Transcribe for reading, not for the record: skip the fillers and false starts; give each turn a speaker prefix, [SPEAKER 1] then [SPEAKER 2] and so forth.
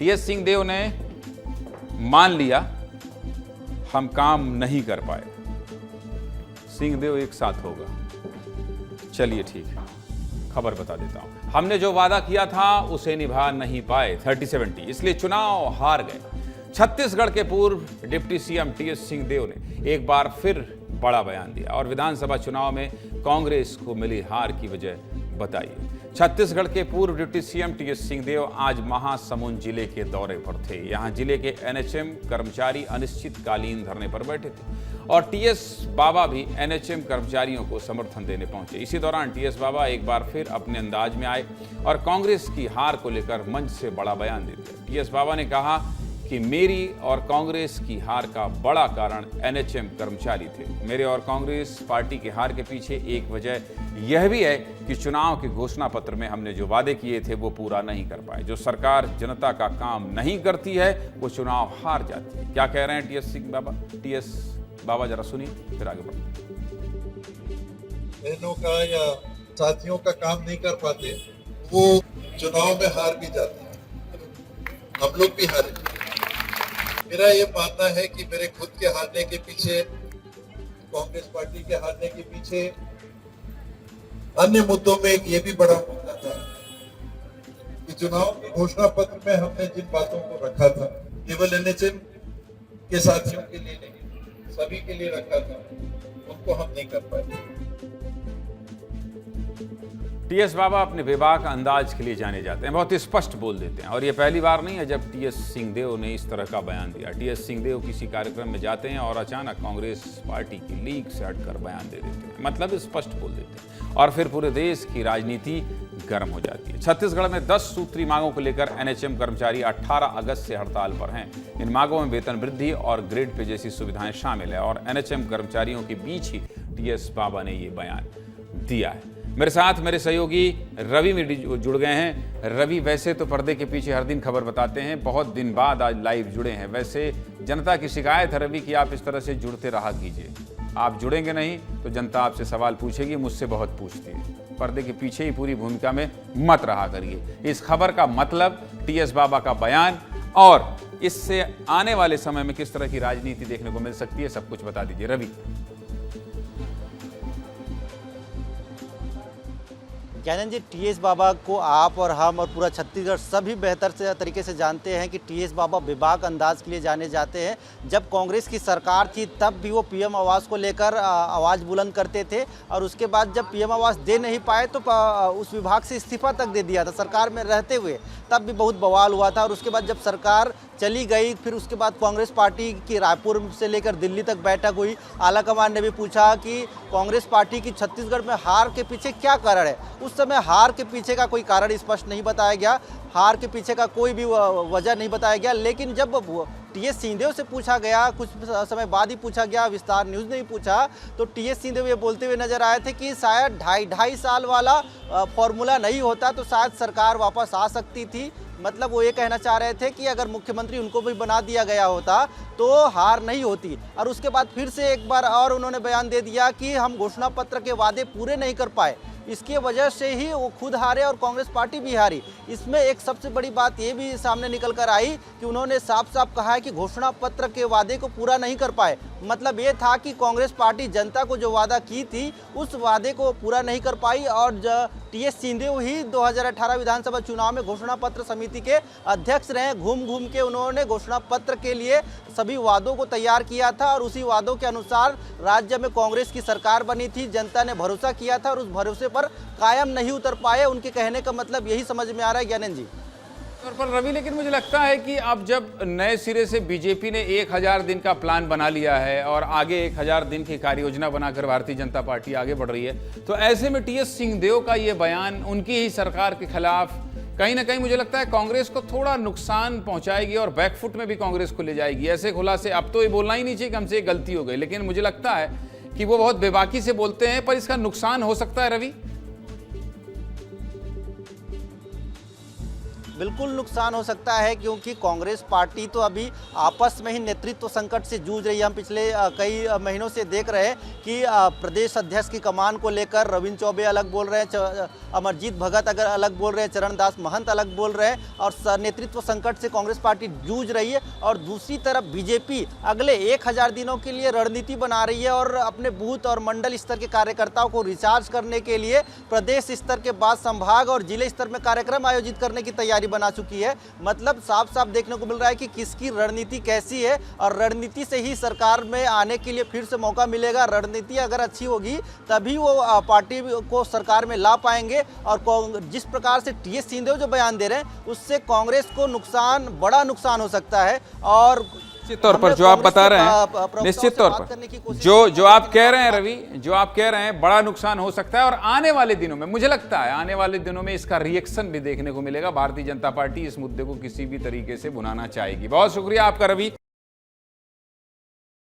[SPEAKER 1] TS Singhdeo ने मान लिया हम काम नहीं कर पाए, सिंहदेव एक साथ होगा। चलिए ठीक है, खबर बता देता हूं। हमने जो वादा किया था उसे निभा नहीं पाए 30-70, इसलिए चुनाव हार गए। छत्तीसगढ़ के पूर्व डिप्टी सीएम टीएस सिंहदेव ने एक बार फिर बड़ा बयान दिया और विधानसभा चुनाव में कांग्रेस को मिली हार की वजह बताई। छत्तीसगढ़ के पूर्व डिप्टी सीएम टीएस सिंहदेव आज महासमुंद जिले के दौरे पर थे। यहां जिले के एनएचएम कर्मचारी अनिश्चितकालीन धरने पर बैठे थे और टीएस बाबा भी एनएचएम कर्मचारियों को समर्थन देने पहुंचे। इसी दौरान टीएस बाबा एक बार फिर अपने अंदाज में आए और कांग्रेस की हार को लेकर मंच से बड़ा बयान दे दिया। टीएस बाबा ने कहा कि मेरी और कांग्रेस की हार का बड़ा कारण एनएचएम कर्मचारी थे। मेरे और कांग्रेस पार्टी की हार के पीछे एक वजह यह भी है कि चुनाव के घोषणा पत्र में हमने जो वादे किए थे वो पूरा नहीं कर पाए। जो सरकार जनता का काम नहीं करती है वो चुनाव हार जाती है। क्या कह रहे हैं टीएस बाबा जरा सुनिए फिर आगे बढ़ते।
[SPEAKER 2] बहनों का या साथियों का काम नहीं कर पाते, वो चुनाव में हार भी जाते हैं। हम लोग भी हारे। मेरा ये मानना है कि मेरे खुद के हारने के पीछे, कांग्रेस पार्टी के हारने के पीछे अन्य मुद्दों में एक ये भी बड़ा मुद्दा था कि चुनाव के घोषणा पत्र में हमने जिन बातों को रखा था केवल एनएचएम के साथियों के लिए नहीं, सभी के लिए रखा था, उनको हम नहीं कर पाए।
[SPEAKER 1] टीएस बाबा अपने बेबाक अंदाज के लिए जाने जाते हैं, बहुत स्पष्ट बोल देते हैं और ये पहली बार नहीं है जब टीएस सिंहदेव ने इस तरह का बयान दिया। टीएस सिंहदेव किसी कार्यक्रम में जाते हैं और अचानक कांग्रेस पार्टी की लीग से हटकर बयान दे देते हैं, मतलब स्पष्ट बोल देते हैं और फिर पूरे देश की राजनीति गर्म हो जाती है। छत्तीसगढ़ में 10 सूत्री मांगों को लेकर एनएचएम कर्मचारी 18 अगस्त से हड़ताल पर हैं। इन मांगों में वेतन वृद्धि और ग्रेड पे जैसी सुविधाएं शामिल है और एनएचएम कर्मचारियों के बीच ही टीएस बाबा ने ये बयान दिया है। मेरे साथ मेरे सहयोगी रवि मिडी जुड़ गए हैं। रवि, वैसे तो पर्दे के पीछे हर दिन खबर बताते हैं, बहुत दिन बाद आज लाइव जुड़े हैं। वैसे जनता की शिकायत है रवि कि आप इस तरह से जुड़ते रहा कीजिए। आप जुड़ेंगे नहीं तो जनता आपसे सवाल पूछेगी, मुझसे बहुत पूछती है। पर्दे के पीछे ही पूरी भूमिका में मत रहा करिए। इस खबर का मतलब टीएस बाबा का बयान और इससे आने वाले समय में किस तरह की राजनीति देखने को मिल सकती है, सब कुछ बता दीजिए रवि।
[SPEAKER 3] ज्ञानंद जी, टीएस बाबा को आप और हम और पूरा छत्तीसगढ़ सभी बेहतर से तरीके से जानते हैं कि टीएस बाबा बेबाक अंदाज के लिए जाने जाते हैं। जब कांग्रेस की सरकार थी तब भी वो पीएम आवास को लेकर आवाज़ बुलंद करते थे और उसके बाद जब पीएम आवास दे नहीं पाए तो उस विभाग से इस्तीफा तक दे दिया था सरकार में रहते हुए, तब भी बहुत बवाल हुआ था। और उसके बाद जब सरकार चली गई फिर उसके बाद कांग्रेस पार्टी की रायपुर से लेकर दिल्ली तक बैठक हुई। आलाकमान ने भी पूछा कि कांग्रेस पार्टी की छत्तीसगढ़ में हार के पीछे क्या कारण है। उस समय हार के पीछे का कोई कारण स्पष्ट नहीं बताया गया, हार के पीछे का कोई भी वजह नहीं बताया गया। लेकिन जब टीएस सिंहदेव से पूछा गया, कुछ समय बाद ही पूछा गया, विस्तार न्यूज़ ने ही पूछा, तो टीएस सिंहदेव ये बोलते हुए नजर आए थे कि शायद ढाई साल वाला फॉर्मूला नहीं होता तो शायद सरकार वापस आ सकती थी। मतलब वो ये कहना चाह रहे थे कि अगर मुख्यमंत्री उनको भी बना दिया गया होता तो हार नहीं होती। और उसके बाद फिर से एक बार और उन्होंने बयान दे दिया कि हम घोषणा पत्र के वादे पूरे नहीं कर पाए, इसके वजह से ही वो खुद हारे और कांग्रेस पार्टी भी हारी। इसमें एक सबसे बड़ी बात ये भी सामने निकल कर आई कि उन्होंने साफ साफ कहा है कि घोषणा पत्र के वादे को पूरा नहीं कर पाए। मतलब ये था कि कांग्रेस पार्टी जनता को जो वादा की थी उस वादे को पूरा नहीं कर पाई और टीएस सिंहदेव ही 2018 विधानसभा चुनाव में घोषणा पत्र समिति के अध्यक्ष रहे। घूम घूम के उन्होंने घोषणा पत्र के लिए सभी वादों को तैयार किया था और उसी वादों के अनुसार राज्य में कांग्रेस की सरकार बनी थी। जनता ने भरोसा किया था और उस भरोसे पर कायम नहीं उतर पाए। उनके कहने का मतलब यही समझ में आ रहा है ज्ञानंद जी।
[SPEAKER 1] पर रवि, लेकिन मुझे लगता है कि अब जब नए सिरे से बीजेपी ने 1000 दिन का प्लान बना लिया है और आगे 1000 दिन की कार्य योजना बनाकर भारतीय जनता पार्टी आगे बढ़ रही है, तो ऐसे में टीएस सिंहदेव का ये बयान उनकी ही सरकार के खिलाफ कहीं ना कहीं मुझे लगता है कांग्रेस को थोड़ा नुकसान पहुंचाएगी और बैकफुट में भी कांग्रेस को ले जाएगी। ऐसे खुलासे अब तो ये बोलना ही नहीं चाहिए कि हमसे एक गलती हो गई, लेकिन मुझे लगता है कि वो बहुत बेबाकी से बोलते हैं, पर इसका नुकसान हो सकता है रवि।
[SPEAKER 3] बिल्कुल नुकसान हो सकता है, क्योंकि कांग्रेस पार्टी तो अभी आपस में ही नेतृत्व संकट से जूझ रही है। हम पिछले कई महीनों से देख रहे हैं कि प्रदेश अध्यक्ष की कमान को लेकर रविंद्र चौबे अलग बोल रहे हैं, अमरजीत भगत अगर अलग बोल रहे हैं, चरणदास महंत अलग बोल रहे हैं, और नेतृत्व संकट से कांग्रेस पार्टी जूझ रही है। और दूसरी तरफ बीजेपी अगले 1000 दिनों के लिए रणनीति बना रही है और अपने बूथ और मंडल स्तर के कार्यकर्ताओं को रिचार्ज करने के लिए प्रदेश स्तर के बाद संभाग और जिले स्तर में कार्यक्रम आयोजित करने की तैयारी बना चुकी है। मतलब साफ साफ देखने को मिल रहा है कि किसकी रणनीति कैसी है, और रणनीति से ही सरकार में आने के लिए फिर से मौका मिलेगा। रणनीति अगर अच्छी होगी तभी वो पार्टी को सरकार में ला पाएंगे। और जिस प्रकार से टीएस सिंहदेव जो बयान दे रहे हैं उससे कांग्रेस को बड़ा नुकसान हो सकता है। और
[SPEAKER 1] निश्चित तौर पर जो आप बता रहे हैं, निश्चित तौर पर जो आप कह रहे हैं रवि, जो आप कह रहे हैं बड़ा नुकसान हो सकता है। और आने वाले दिनों में मुझे लगता है आने वाले दिनों में इसका रिएक्शन भी देखने को मिलेगा। भारतीय जनता पार्टी इस मुद्दे को किसी भी तरीके से भुनाना चाहेगी। बहुत शुक्रिया आपका रवि।